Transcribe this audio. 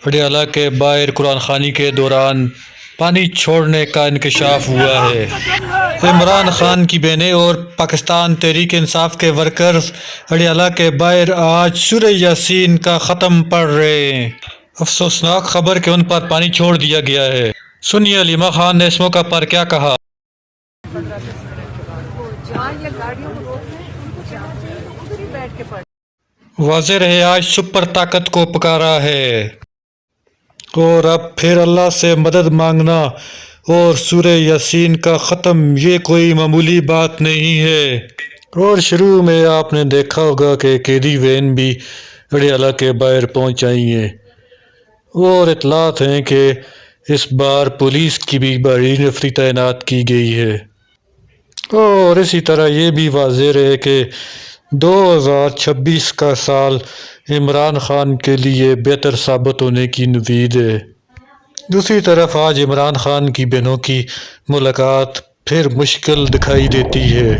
اڈیالہ کے باہر قرآن خوانی کے دوران پانی چھوڑنے کا انکشاف ہوا ہے۔ عمران خان کی بہنیں اور پاکستان تحریک انصاف کے ورکرز اڈیالہ کے باہر آج سورہ یاسین کا ختم پڑھ رہے ہیں۔ افسوسناک خبر کہ ان پر پانی چھوڑ دیا گیا ہے۔ سنیے علیمہ خان نے اس موقع پر کیا کہا۔ واضح رہے آج سپر طاقت کو پکارا ہے اور اب پھر اللہ سے مدد مانگنا اور سورہ یاسین کا ختم یہ کوئی معمولی بات نہیں ہے۔ اور شروع میں آپ نے دیکھا ہوگا کہ قیدی وین بھی اڈیالہ کے باہر پہنچ آئی ہیں اور اطلاعات ہیں کہ اس بار پولیس کی بھی بڑی نفری تعینات کی گئی ہے۔ اور اسی طرح یہ بھی واضح رہے کہ 2026 کا سال عمران خان کے لیے بہتر ثابت ہونے کی امید ہے۔ دوسری طرف آج عمران خان کی بہنوں کی ملاقات پھر مشکل دکھائی دیتی ہے۔